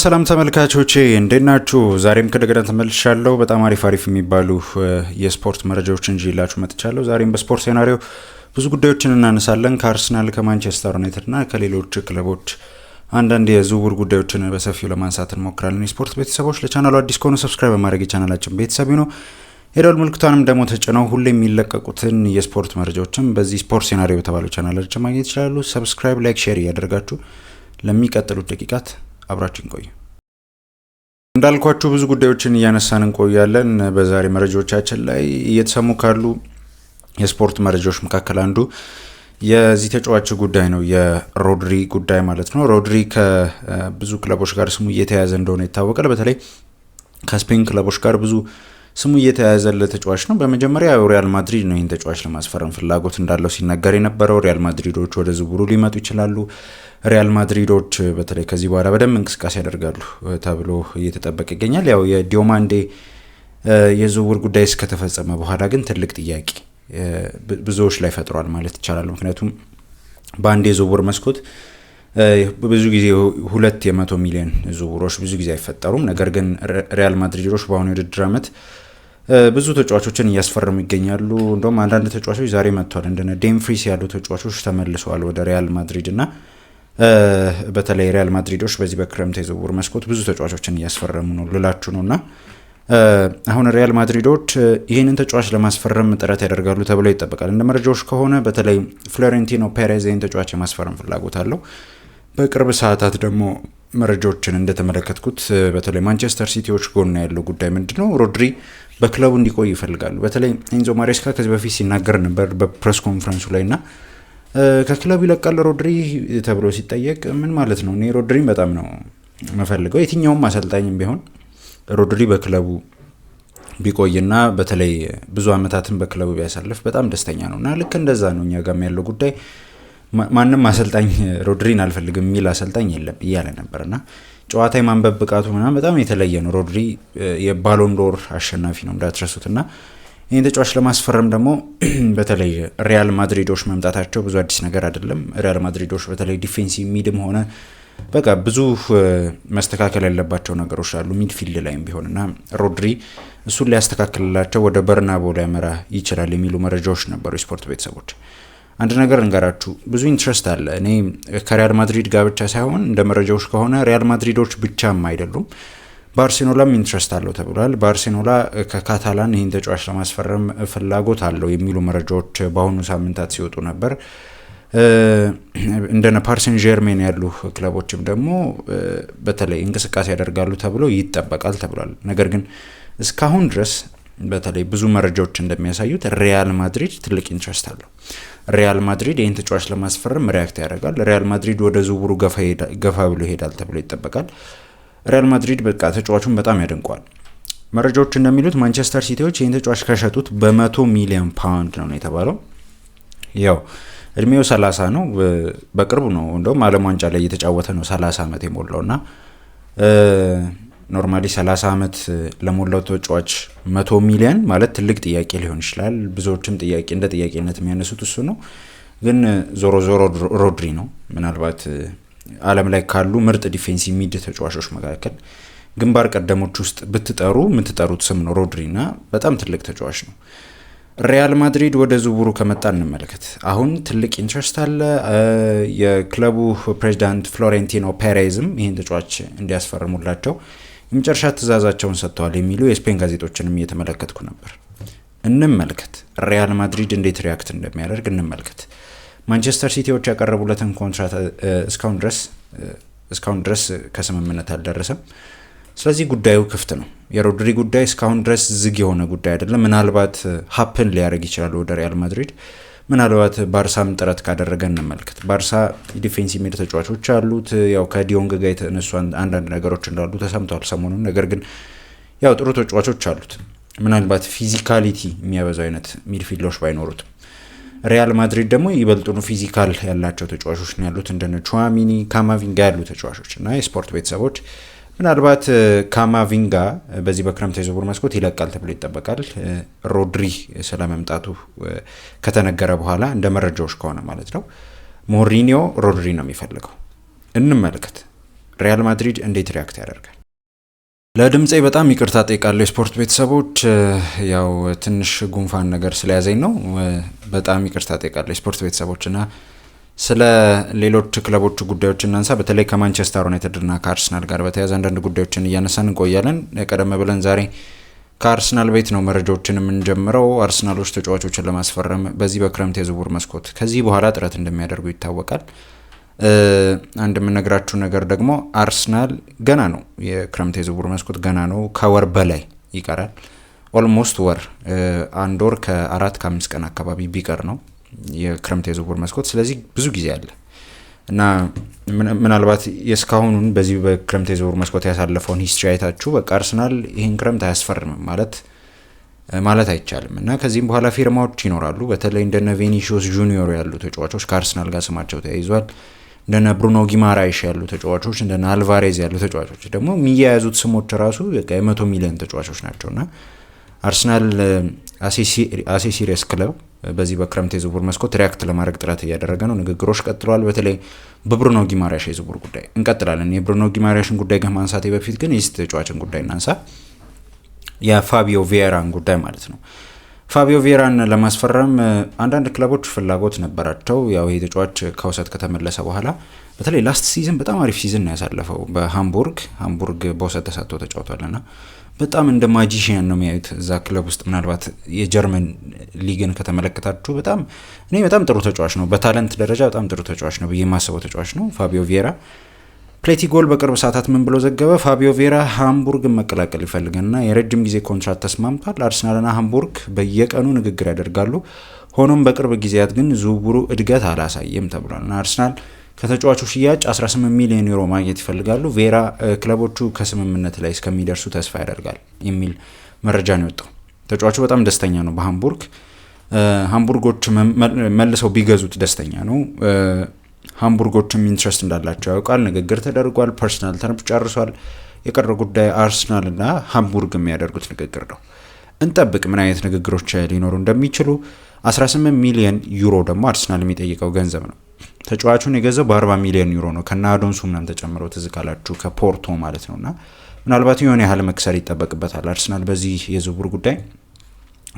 ሰላም ተመልካቾቼ እንዴት ናችሁ? ዛሬም ከደገና ተመልሻለሁ። በጣም አሪፍ የሚባሉ የስፖርት መረጃዎችን ይዤላችሁ መጥቻለሁ። ዛሬም በስፖርት ሴናሪዮ ብዙ ጉዳዮችን እናነሳለን። ከአርሰናል፣ ከማንቸስተር ዩናይትድ እና ከሌሎች ክለቦች አንዳንድ የዝውውር ጉዳዮችን በሰፊው ለማንሳት እንሞክራለን። የስፖርት ቤተሰቦች ለቻናሉ አዲስ ከሆኑ ሰብስክራይብ በማድረግ የቻናላችን ቤተሰብ ነው። የደወል ምልክቷንም ደግሞ ተጭነው ሁሌ የሚለቀቁትን የስፖርት መረጃዎችን በዚህ ስፖርት ሴናሪዮ በተባለው ቻናላችን ማግኘት ይችላሉ። ሰብስክራይብ፣ ላይክ፣ ሼር እያደረጋችሁ ለሚቀጥሉት ደቂቃት አብራችን ቆዩ። እንዳልኳችሁ ብዙ ጉዳዮችን እያነሳን እንቆያለን። በዛሬ መረጃዎቻችን ላይ እየተሰሙ ካሉ የስፖርት መረጃዎች መካከል አንዱ የዚህ ተጫዋች ጉዳይ ነው፣ የሮድሪ ጉዳይ ማለት ነው። ሮድሪ ከብዙ ክለቦች ጋር ስሙ እየተያያዘ እንደሆነ ይታወቃል። በተለይ ከስፔን ክለቦች ጋር ብዙ ስሙ እየተያያዘለት ተጫዋች ነው። በመጀመሪያ ሪያል ማድሪድ ነው ይህን ተጫዋች ለማስፈረም ፍላጎት እንዳለው ሲነገር የነበረው። ሪያል ማድሪዶች ወደ ዝውውሩ ሊመጡ ይችላሉ። ሪያል ማድሪዶች በተለይ ከዚህ በኋላ በደንብ እንቅስቃሴ ያደርጋሉ ተብሎ እየተጠበቀ ይገኛል። ያው የዲዮማንዴ የዝውውር ጉዳይ እስከተፈጸመ በኋላ ግን ትልቅ ጥያቄ ብዙዎች ላይ ፈጥሯል ማለት ይቻላል። ምክንያቱም በአንድ የዝውውር መስኮት ብዙ ጊዜ 200 ሚሊዮን ዝውውሮች ብዙ ጊዜ አይፈጠሩም። ነገር ግን ሪያል ማድሪዶች በአሁኑ የውድድር ዓመት ብዙ ተጫዋቾችን እያስፈረሙ ይገኛሉ። እንደውም አንዳንድ ተጫዋቾች ዛሬ መጥተዋል። እንደነ ዴምፍሪስ ያሉ ተጫዋቾች ተመልሰዋል ወደ ሪያል ማድሪድ እና በተለይ ሪያል ማድሪዶች በዚህ በክረምት የዝውውር መስኮት ብዙ ተጫዋቾችን እያስፈረሙ ነው ልላችሁ ነው እና አሁን ሪያል ማድሪዶች ይህንን ተጫዋች ለማስፈረም ጥረት ያደርጋሉ ተብሎ ይጠበቃል። እንደ መረጃዎች ከሆነ በተለይ ፍሎሬንቲኖ ፔሬዝ ይህን ተጫዋች የማስፈረም ፍላጎት አለው። በቅርብ ሰዓታት ደግሞ መረጃዎችን እንደተመለከትኩት በተለይ ማንቸስተር ሲቲዎች ጎን ያለው ጉዳይ ምንድነው? ሮድሪ በክለቡ እንዲቆይ ይፈልጋሉ። በተለይ ኤንዞ ማሬስካ ከዚህ በፊት ሲናገር ነበር በፕሬስ ኮንፈረንሱ ላይ እና ከክለቡ ይለቃል ሮድሪ ተብሎ ሲጠየቅ ምን ማለት ነው? እኔ ሮድሪን በጣም ነው መፈልገው። የትኛውም አሰልጣኝም ቢሆን ሮድሪ በክለቡ ቢቆይና በተለይ ብዙ አመታትን በክለቡ ቢያሳልፍ በጣም ደስተኛ ነው እና ልክ እንደዛ ነው እኛ ጋም ያለው ጉዳይ። ማንም አሰልጣኝ ሮድሪን አልፈልግም የሚል አሰልጣኝ የለም እያለ ነበርና ጨዋታ የማንበብ ብቃቱ ምናምን በጣም የተለየ ነው። ሮድሪ የባሎንዶር አሸናፊ ነው እንዳትረሱትና ይህን ተጫዋች ለማስፈረም ደግሞ በተለይ ሪያል ማድሪዶች መምጣታቸው ብዙ አዲስ ነገር አይደለም። ሪያል ማድሪዶች በተለይ ዲፌንሲቭ ሚድም ሆነ በቃ ብዙ መስተካከል ያለባቸው ነገሮች አሉ ሚድፊልድ ላይም ቢሆንና ሮድሪ እሱን ሊያስተካክልላቸው ወደ በርናቦ ሊያመራ ይችላል የሚሉ መረጃዎች ነበሩ። የስፖርት ቤተሰቦች አንድ ነገር እንገራችሁ፣ ብዙ ኢንትረስት አለ። እኔ ከሪያል ማድሪድ ጋር ብቻ ሳይሆን እንደ መረጃዎች ከሆነ ሪያል ማድሪዶች ብቻም አይደሉም፣ ባርሴሎላም ኢንትረስት አለው ተብሏል። ባርሴሎላ ከካታላን ይህን ተጫዋች ለማስፈረም ፍላጎት አለው የሚሉ መረጃዎች በአሁኑ ሳምንታት ሲወጡ ነበር። እንደነ ፓሪሰን ጀርሜን ያሉ ክለቦችም ደግሞ በተለይ እንቅስቃሴ ያደርጋሉ ተብሎ ይጠበቃል ተብሏል። ነገር ግን እስካሁን ድረስ በተለይ ብዙ መረጃዎች እንደሚያሳዩት ሪያል ማድሪድ ትልቅ ኢንትረስት አለው። ሪያል ማድሪድ ይህን ተጫዋች ለማስፈረም ሪያክት ያደርጋል። ሪያል ማድሪድ ወደ ዝውውሩ ገፋ ብሎ ይሄዳል ተብሎ ይጠበቃል። ሪያል ማድሪድ በቃ ተጫዋቹን በጣም ያደንቀዋል። መረጃዎች እንደሚሉት ማንቸስተር ሲቲዎች ይህን ተጫዋች ከሸጡት በ100 ሚሊዮን ፓውንድ ነው የተባለው። ያው እድሜው 30 ነው። በቅርቡ ነው እንደውም ዓለም ዋንጫ ላይ እየተጫወተ ነው 30 ዓመት የሞላው እና ኖርማሊ 30 ዓመት ለሞላው ተጫዋች 100 ሚሊዮን ማለት ትልቅ ጥያቄ ሊሆን ይችላል። ብዙዎችም እንደ ጥያቄነት የሚያነሱት እሱ ነው። ግን ዞሮ ሮድሪ ነው ምናልባት ዓለም ላይ ካሉ ምርጥ ዲፌንሲቭ ሚድ ተጫዋቾች መካከል ግንባር ቀደሞች ውስጥ የምትጠሩት ስም ነው ሮድሪ እና በጣም ትልቅ ተጫዋች ነው። ሪያል ማድሪድ ወደ ዝውውሩ ከመጣ እንመለከት። አሁን ትልቅ ኢንትረስት አለ። የክለቡ ፕሬዚዳንት ፍሎሬንቲኖ ፔሬዝም ይህን ተጫዋች እንዲያስፈርሙላቸው የመጨረሻ ትዕዛዛቸውን ሰጥተዋል የሚሉ የስፔን ጋዜጦችንም እየተመለከትኩ ነበር። እንመልከት ሪያል ማድሪድ እንዴት ሪያክት እንደሚያደርግ እንመልከት። ማንቸስተር ሲቲዎች ያቀረቡለትን ኮንትራት እስካሁን ድረስ ከስምምነት አልደረሰም። ስለዚህ ጉዳዩ ክፍት ነው። የሮድሪ ጉዳይ እስካሁን ድረስ ዝግ የሆነ ጉዳይ አይደለም። ምናልባት ሀፕን ሊያደርግ ይችላል ወደ ሪያል ማድሪድ። ምናልባት ባርሳም ጥረት ካደረገ እንመልከት። ባርሳ ዲፌንሲቭ ሚድ ተጫዋቾች አሉት። ያው ከዲዮንግ ጋር የተነሱ አንዳንድ ነገሮች እንዳሉ ተሰምተዋል ሰሞኑን። ነገር ግን ያው ጥሩ ተጫዋቾች አሉት። ምናልባት ፊዚካሊቲ የሚያበዛው አይነት ሚድፊልዶች ባይኖሩትም ሪያል ማድሪድ ደግሞ ይበልጡኑ ፊዚካል ያላቸው ተጫዋቾች ነው ያሉት እንደነ ቹዋሚኒ፣ ካማቪንጋ ያሉ ተጫዋቾች እና የስፖርት ቤተሰቦች ምናልባት ካማቪንጋ በዚህ በክረምት የዝውውር መስኮት ይለቃል ተብሎ ይጠበቃል። ሮድሪ ስለመምጣቱ ከተነገረ በኋላ እንደ መረጃዎች ከሆነ ማለት ነው። ሞሪኒዮ ሮድሪ ነው የሚፈልገው። እንመልከት ሪያል ማድሪድ እንዴት ሪያክት ያደርጋል? ለድምፄ በጣም ይቅርታ ጠይቃለሁ የስፖርት ቤተሰቦች፣ ያው ትንሽ ጉንፋን ነገር ስለያዘኝ ነው። በጣም ይቅርታ ጠይቃለሁ የስፖርት ቤተሰቦችና ስለ ሌሎች ክለቦች ጉዳዮች እናንሳ። በተለይ ከማንቸስተር ዩናይትድና ከአርሰናል ጋር በተያያዘ አንዳንድ ጉዳዮችን እያነሳን እንቆያለን። ቀደም ብለን ዛሬ ከአርሰናል ቤት ነው መረጃዎችን የምንጀምረው። አርሰናሎች ተጫዋቾችን ለማስፈረም በዚህ በክረምት የዝውውር መስኮት ከዚህ በኋላ ጥረት እንደሚያደርጉ ይታወቃል። አንድ የምነግራችሁ ነገር ደግሞ አርሰናል ገና ነው፣ የክረምት የዝውውር መስኮት ገና ነው። ከወር በላይ ይቀራል። ኦልሞስት ወር፣ አንድ ወር ከ4-5 ቀን አካባቢ ቢቀር ነው የክረምት የዝውውር መስኮት። ስለዚህ ብዙ ጊዜ አለ እና ምናልባት የእስካሁኑን በዚህ በክረምት የዝውውር መስኮት ያሳለፈውን ሂስትሪ አይታችሁ በቃ አርሰናል ይህን ክረምት አያስፈርምም ማለት አይቻልም። እና ከዚህም በኋላ ፊርማዎች ይኖራሉ። በተለይ እንደነ ቪኒሲዮስ ጁኒዮር ያሉ ተጫዋቾች ከአርሰናል ጋር ስማቸው ተያይዟል። እንደነ ብሩኖ ጊማራይሽ ያሉ ተጫዋቾች፣ እንደነ አልቫሬዝ ያሉ ተጫዋቾች ደግሞ የሚያያዙት ስሞች ራሱ የ100 ሚሊዮን ተጫዋቾች ናቸውና አርሰናል አሴ ሲሪየስ ክለብ በዚህ በክረምት የዝውውር መስኮት ሪያክት ለማድረግ ጥረት እያደረገ ነው። ንግግሮች ቀጥለዋል። በተለይ በብሩኖ ጊማራይሽ የዝውውር ጉዳይ እንቀጥላለን። የብሩኖ ጊማራይሽን ጉዳይ ከማንሳቴ በፊት ግን የዚህ ተጫዋችን ጉዳይ እናንሳ፣ የፋቢዮ ቪዬራን ጉዳይ ማለት ነው። ፋቢዮ ቪዬራን ለማስፈረም አንዳንድ ክለቦች ፍላጎት ነበራቸው። ያው ይህ ተጫዋች ከውሰት ከተመለሰ በኋላ በተለይ ላስት ሲዝን በጣም አሪፍ ሲዝን ነው ያሳለፈው በሃምቡርግ በውሰት ተሰጥቶ ተጫውቷልና በጣም እንደ ማጂሽያን ነው የሚያዩት እዛ ክለብ ውስጥ። ምናልባት የጀርመን ሊግን ከተመለከታችሁ በጣም ጥሩ ተጫዋች ነው። በታለንት ደረጃ በጣም ጥሩ ተጫዋች ነው ብዬ የማስበው ተጫዋች ነው ፋቢዮ ቪዬራ። ፕሌቲ ጎል በቅርብ ሰዓታት ምን ብሎ ዘገበ? ፋቢዮ ቪዬራ ሃምቡርግን መቀላቀል ይፈልጋልና የረጅም ጊዜ ኮንትራት ተስማምቷል። አርሰናልና ሃምቡርግ በየቀኑ ንግግር ያደርጋሉ። ሆኖም በቅርብ ጊዜያት ግን ዝውውሩ እድገት አላሳየም ተብሏልና አርሰናል ከተጫዋቹ ሽያጭ 18 ሚሊዮን ዩሮ ማግኘት ይፈልጋሉ። ቪዬራ ክለቦቹ ከስምምነት ላይ እስከሚደርሱ ተስፋ ያደርጋል የሚል መረጃ ነው የወጣው። ተጫዋቹ በጣም ደስተኛ ነው በሃምቡርግ። ሃምቡርጎች መልሰው ቢገዙት ደስተኛ ነው። ሃምቡርጎችም ኢንትረስት እንዳላቸው ያውቃል። ንግግር ተደርጓል። ፐርሰናል ተርምስ ጨርሷል። የቀረ ጉዳይ አርሰናል እና ሃምቡርግ የሚያደርጉት ንግግር ነው። እንጠብቅ ምን አይነት ንግግሮች ሊኖሩ እንደሚችሉ። 18 ሚሊዮን ዩሮ ደግሞ አርሰናል የሚጠይቀው ገንዘብ ነው። ተጫዋቹን የገዛው በ40 ሚሊዮን ዩሮ ነው ከና አዶንሱ ምናምን ተጨምሮ ትዝ ካላችሁ ከፖርቶ ማለት ነውና ምናልባት የሆነ ያህል መክሰር ይጠበቅበታል አርሰናል በዚህ የዝውውር ጉዳይ።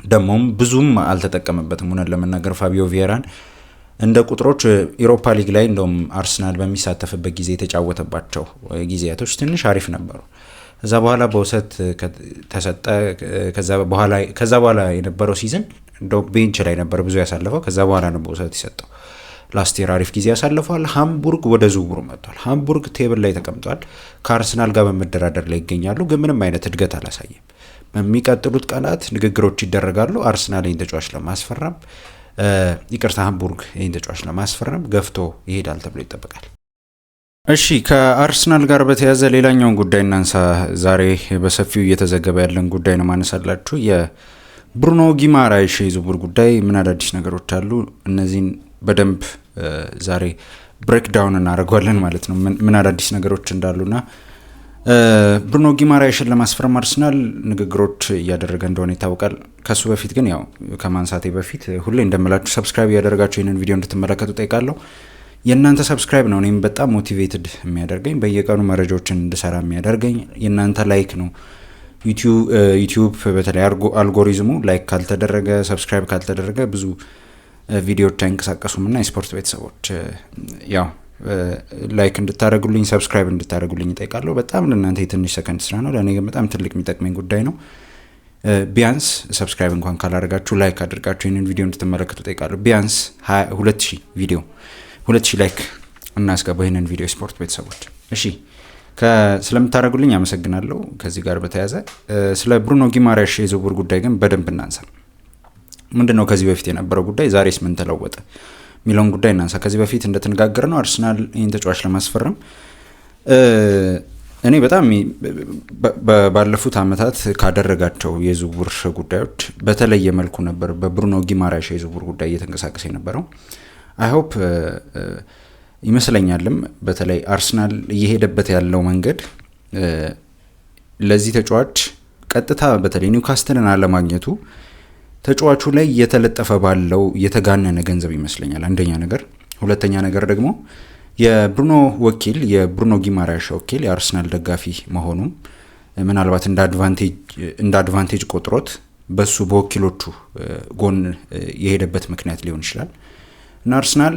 ደግሞም ብዙም አልተጠቀመበትም ሆነን ለመናገር ፋቢዮ ቪዬራን እንደ ቁጥሮች ኢሮፓ ሊግ ላይ እንደውም አርሰናል በሚሳተፍበት ጊዜ የተጫወተባቸው ጊዜያቶች ትንሽ አሪፍ ነበሩ። ከዛ በኋላ በውሰት ተሰጠ። ከዛ በኋላ የነበረው ሲዝን እንደው ቤንች ላይ ነበር ብዙ ያሳለፈው። ከዛ በኋላ ነው በውሰት የሰጠው። ላስት የር አሪፍ ጊዜ ያሳልፈዋል። ሃምቡርግ ወደ ዝውውሩ መጥቷል። ሃምቡርግ ቴብል ላይ ተቀምጧል። ከአርሰናል ጋር በመደራደር ላይ ይገኛሉ፣ ግን ምንም አይነት እድገት አላሳየም። በሚቀጥሉት ቀናት ንግግሮች ይደረጋሉ። አርሰናል ይህን ተጫዋች ለማስፈረም ሃምቡርግ ይህን ተጫዋች ለማስፈረም ገፍቶ ይሄዳል ተብሎ ይጠበቃል። እሺ፣ ከአርሰናል ጋር በተያያዘ ሌላኛውን ጉዳይ እናንሳ። ዛሬ በሰፊው እየተዘገበ ያለን ጉዳይ ነው ማነሳላችሁ። የብሩኖ ጊማራይሽ የዝውውር ጉዳይ ምን አዳዲስ ነገሮች አሉ? እነዚህን በደንብ ዛሬ ብሬክዳውን እናደርገዋለን ማለት ነው፣ ምን አዳዲስ ነገሮች እንዳሉና ብሩኖ ጊማራይሽን ለማስፈረም አርሰናል ንግግሮች እያደረገ እንደሆነ ይታወቃል። ከሱ በፊት ግን ያው ከማንሳቴ በፊት ሁሌ እንደምላችሁ ሰብስክራይብ እያደረጋችሁ ይህንን ቪዲዮ እንድትመለከቱ ጠይቃለሁ። የእናንተ ሰብስክራይብ ነው እኔም በጣም ሞቲቬትድ የሚያደርገኝ፣ በየቀኑ መረጃዎችን እንድሰራ የሚያደርገኝ የእናንተ ላይክ ነው። ዩቲዩብ በተለይ አልጎሪዝሙ ላይክ ካልተደረገ ሰብስክራይብ ካልተደረገ ብዙ ቪዲዮዎች አይንቀሳቀሱም እና የስፖርት ቤተሰቦች ያው ላይክ እንድታደረጉልኝ ሰብስክራይብ እንድታደረጉልኝ ይጠይቃለሁ። በጣም ለእናንተ የትንሽ ሰከንድ ስራ ነው፣ ለእኔ ግን በጣም ትልቅ የሚጠቅመኝ ጉዳይ ነው። ቢያንስ ሰብስክራይብ እንኳን ካላደረጋችሁ ላይክ አድርጋችሁ ይህንን ቪዲዮ እንድትመለከቱ ጠይቃለሁ። ቢያንስ 2000 ላይክ እናስገባው ይህንን ቪዲዮ ስፖርት ቤተሰቦች። እሺ ስለምታደረጉልኝ አመሰግናለሁ። ከዚህ ጋር በተያያዘ ስለ ብሩኖ ጊማራይሽ የዝውውር ጉዳይ ግን በደንብ እናንሳ። ምንድነው ከዚህ በፊት የነበረው ጉዳይ፣ ዛሬስ ምን ተለወጠ የሚለውን ጉዳይ እናንሳ። ከዚህ በፊት እንደተነጋገር ነው አርሰናል ይህን ተጫዋች ለማስፈረም እኔ በጣም ባለፉት ዓመታት ካደረጋቸው የዝውውር ጉዳዮች በተለየ መልኩ ነበር በብሩኖ ጊማራይሽ የዝውውር ጉዳይ እየተንቀሳቀሰ የነበረው። አይሆፕ ይመስለኛልም በተለይ አርሰናል እየሄደበት ያለው መንገድ ለዚህ ተጫዋች ቀጥታ በተለይ ኒውካስትልን አለማግኘቱ ተጫዋቹ ላይ እየተለጠፈ ባለው የተጋነነ ገንዘብ ይመስለኛል አንደኛ ነገር። ሁለተኛ ነገር ደግሞ የብሩኖ ወኪል የብሩኖ ጊማራሽ ወኪል የአርሰናል ደጋፊ መሆኑ ምናልባት እንደ አድቫንቴጅ ቆጥሮት በሱ በወኪሎቹ ጎን የሄደበት ምክንያት ሊሆን ይችላል እና አርሰናል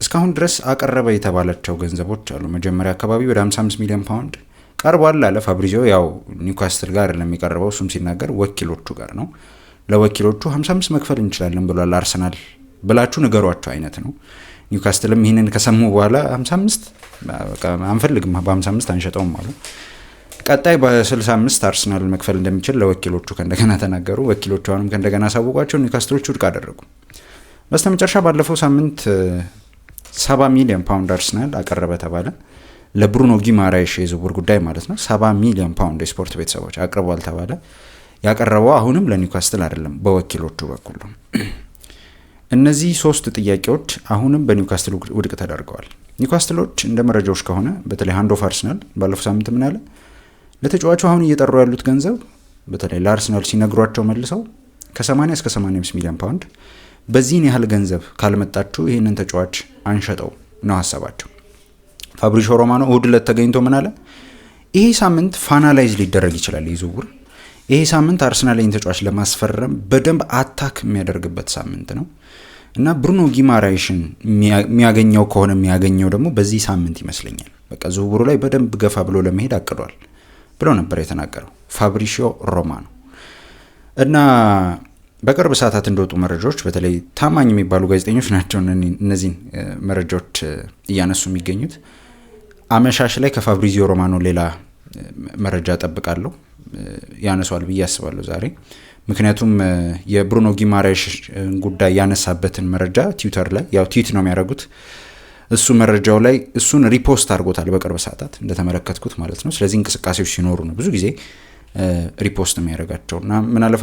እስካሁን ድረስ አቀረበ የተባላቸው ገንዘቦች አሉ። መጀመሪያ አካባቢ ወደ 55 ሚሊዮን ፓውንድ ቀርቧል አለ ፋብሪዚዮ። ያው ኒውካስትል ጋር ለሚቀርበው እሱም ሲናገር ወኪሎቹ ጋር ነው። ለወኪሎቹ 55 መክፈል እንችላለን ብሏል አርሰናል ብላችሁ ንገሯቸው አይነት ነው። ኒውካስትልም ይህንን ከሰሙ በኋላ 55 አንፈልግም፣ በ55 አንሸጠውም አሉ። ቀጣይ በ65 አርሰናል መክፈል እንደሚችል ለወኪሎቹ ከእንደገና ተናገሩ። ወኪሎቹ አሁንም ከእንደገና ሳወቋቸው ኒውካስትሎች ውድቅ አደረጉ። በስተመጨረሻ ባለፈው ሳምንት 70 ሚሊዮን ፓውንድ አርሰናል አቀረበ ተባለ። ለብሩኖ ጊማራሽ የዝውውር ጉዳይ ማለት ነው። 70 ሚሊዮን ፓውንድ የስፖርት ቤተሰቦች አቅርቧል ተባለ። ያቀረበው አሁንም ለኒውካስትል አይደለም፣ በወኪሎቹ በኩል ነው። እነዚህ ሶስት ጥያቄዎች አሁንም በኒውካስትል ውድቅ ተደርገዋል። ኒውካስትሎች እንደ መረጃዎች ከሆነ በተለይ ሃንድ ኦፍ አርሰናል ባለፈው ሳምንት ምን አለ፣ ለተጫዋቹ አሁን እየጠሩ ያሉት ገንዘብ በተለይ ለአርሰናል ሲነግሯቸው መልሰው ከ80 እስከ 85 ሚሊዮን ፓውንድ፣ በዚህን ያህል ገንዘብ ካልመጣችሁ ይህንን ተጫዋች አንሸጠው ነው ሀሳባቸው። ፋብሪዚዮ ሮማኖ እሁድ ዕለት ተገኝቶ ምን አለ፣ ይሄ ሳምንት ፋናላይዝ ሊደረግ ይችላል ይህ ዝውውር። ይሄ ሳምንት አርሰናል ይህን ተጫዋች ለማስፈረም በደንብ አታክ የሚያደርግበት ሳምንት ነው እና ብሩኖ ጊማራይሽን የሚያገኘው ከሆነ የሚያገኘው ደግሞ በዚህ ሳምንት ይመስለኛል። በቃ ዝውውሩ ላይ በደንብ ገፋ ብሎ ለመሄድ አቅዷል ብለው ነበር የተናገረው ፋብሪዚዮ ሮማኖ። እና በቅርብ ሰዓታት እንደወጡ መረጃዎች በተለይ ታማኝ የሚባሉ ጋዜጠኞች ናቸው እነዚህን መረጃዎች እያነሱ የሚገኙት። አመሻሽ ላይ ከፋብሪዚዮ ሮማኖ ሌላ መረጃ ጠብቃለሁ፣ ያነሷል ብዬ አስባለሁ ዛሬ። ምክንያቱም የብሩኖ ጊማራሽ ጉዳይ ያነሳበትን መረጃ ትዊተር ላይ ያው ትዊት ነው የሚያደርጉት፣ እሱ መረጃው ላይ እሱን ሪፖስት አድርጎታል በቅርብ ሰዓታት እንደተመለከትኩት ማለት ነው። ስለዚህ እንቅስቃሴዎች ሲኖሩ ነው ብዙ ጊዜ ሪፖስት የሚያደርጋቸው እና ምን አለ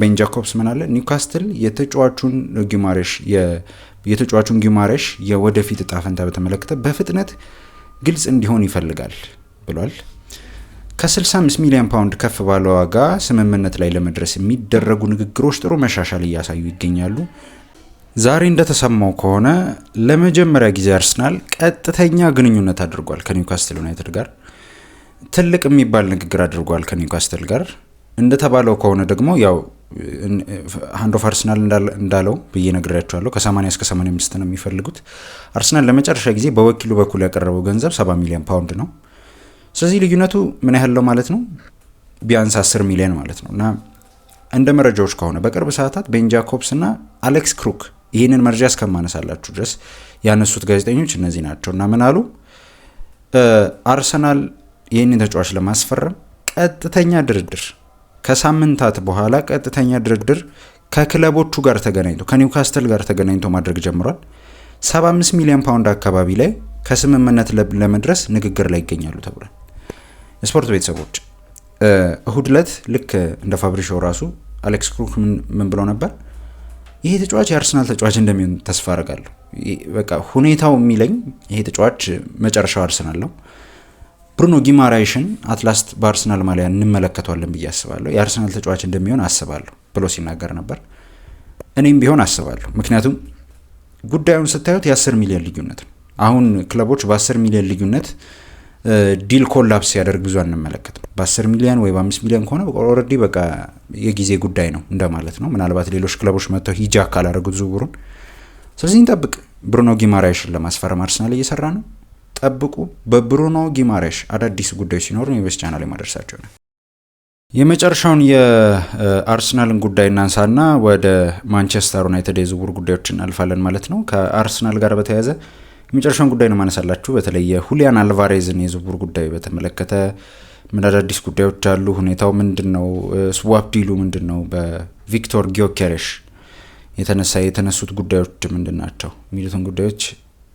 ቤን ጃኮብስ ምን አለ፣ ኒውካስትል የተጫዋቹን ጊማራሽ የወደፊት እጣ ፈንታ በተመለከተ በፍጥነት ግልጽ እንዲሆን ይፈልጋል ብሏል። ከ65 ሚሊዮን ፓውንድ ከፍ ባለ ዋጋ ስምምነት ላይ ለመድረስ የሚደረጉ ንግግሮች ጥሩ መሻሻል እያሳዩ ይገኛሉ። ዛሬ እንደተሰማው ከሆነ ለመጀመሪያ ጊዜ አርሰናል ቀጥተኛ ግንኙነት አድርጓል ከኒውካስትል ዩናይትድ ጋር። ትልቅ የሚባል ንግግር አድርጓል ከኒውካስትል ጋር። እንደተባለው ከሆነ ደግሞ ያው ሃንድ ኦፍ አርሰናል እንዳለው ብዬ ነግሬያቸዋለሁ። ከ80 እስከ 85 ነው የሚፈልጉት። አርሰናል ለመጨረሻ ጊዜ በወኪሉ በኩል ያቀረበው ገንዘብ 70 ሚሊዮን ፓውንድ ነው። ስለዚህ ልዩነቱ ምን ያህል ነው ማለት ነው? ቢያንስ 10 ሚሊዮን ማለት ነው። እና እንደ መረጃዎች ከሆነ በቅርብ ሰዓታት ቤን ጃኮብስ እና አሌክስ ክሩክ ይህንን መረጃ እስከማነሳላችሁ ድረስ ያነሱት ጋዜጠኞች እነዚህ ናቸው። እና ምን አሉ፣ አርሰናል ይህንን ተጫዋች ለማስፈረም ቀጥተኛ ድርድር ከሳምንታት በኋላ ቀጥተኛ ድርድር ከክለቦቹ ጋር ተገናኝቶ ከኒውካስትል ጋር ተገናኝቶ ማድረግ ጀምሯል። 75 ሚሊዮን ፓውንድ አካባቢ ላይ ከስምምነት ለመድረስ ንግግር ላይ ይገኛሉ ተብሏል። የስፖርት ቤተሰቦች እሁድ ዕለት ልክ እንደ ፋብሪዚዮ ራሱ አሌክስ ክሩክ ምን ብለው ነበር፣ ይሄ ተጫዋች የአርሰናል ተጫዋች እንደሚሆን ተስፋ አደርጋለሁ። በቃ ሁኔታው የሚለኝ ይሄ ተጫዋች መጨረሻው አርሰናል ነው። ብሩኖ ጊማራይሽን አትላስት በአርሰናል ማሊያ እንመለከተዋለን ብዬ አስባለሁ። የአርሰናል ተጫዋች እንደሚሆን አስባለሁ ብሎ ሲናገር ነበር። እኔም ቢሆን አስባለሁ። ምክንያቱም ጉዳዩን ስታዩት የ10 ሚሊዮን ልዩነት ነው። አሁን ክለቦች በ10 ሚሊዮን ልዩነት ዲል ኮላፕስ ሲያደርግ ብዙ አንመለከትም። በ10 ሚሊዮን ወይ በ5 ሚሊዮን ከሆነ ኦልሬዲ በቃ የጊዜ ጉዳይ ነው እንደማለት ነው። ምናልባት ሌሎች ክለቦች መጥተው ሂጃክ ካላደረጉት ዝውውሩን። ስለዚህ እንጠብቅ። ብሩኖ ጊማራይሽን ለማስፈረም አርሰናል እየሰራ ነው። ጠብቁ። በብሩኖ ጊማራሽ አዳዲስ ጉዳዮች ሲኖሩ የቤስ ቻናል ላይ ማድረሳቸው ነው። የመጨረሻውን የአርሰናልን ጉዳይ እናንሳና ወደ ማንቸስተር ዩናይትድ የዝውውር ጉዳዮች እናልፋለን ማለት ነው። ከአርሰናል ጋር በተያያዘ የመጨረሻውን ጉዳይ ነው ማነሳላችሁ። በተለይ የሁሊያን አልቫሬዝን የዝውውር ጉዳይ በተመለከተ ምን አዳዲስ ጉዳዮች አሉ? ሁኔታው ምንድን ነው? ስዋፕ ዲሉ ምንድን ነው? በቪክቶር ጊዮኬሬሽ የተነሱት ጉዳዮች ምንድን ናቸው የሚሉትን ጉዳዮች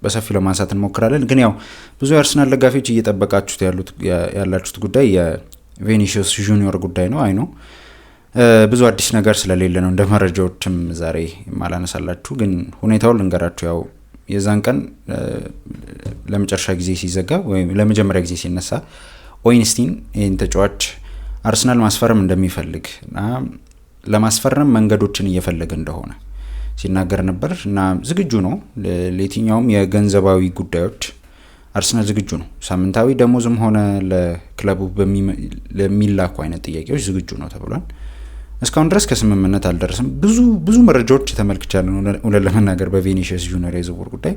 በሰፊው ለማንሳት እንሞክራለን። ግን ያው ብዙ የአርሰናል ደጋፊዎች እየጠበቃችሁት ያላችሁት ጉዳይ የቬኒሲየስ ጁኒዮር ጉዳይ ነው። አይ ነው ብዙ አዲስ ነገር ስለሌለ ነው እንደ መረጃዎችም ዛሬ ማላነሳላችሁ። ግን ሁኔታውን ልንገራችሁ። ያው የዛን ቀን ለመጨረሻ ጊዜ ሲዘጋ ወይም ለመጀመሪያ ጊዜ ሲነሳ ኦይንስቲን ይህን ተጫዋች አርሰናል ማስፈረም እንደሚፈልግ እና ለማስፈረም መንገዶችን እየፈለገ እንደሆነ ሲናገር ነበር እና ዝግጁ ነው ለየትኛውም የገንዘባዊ ጉዳዮች አርሰናል ዝግጁ ነው። ሳምንታዊ ደሞዝም ሆነ ለክለቡ ለሚላኩ አይነት ጥያቄዎች ዝግጁ ነው ተብሏል። እስካሁን ድረስ ከስምምነት አልደረሰም። ብዙ መረጃዎች ተመልክቻለሁ እውነት ለመናገር በቪኒሲየስ ጁኒየር የዝውውር ጉዳይ።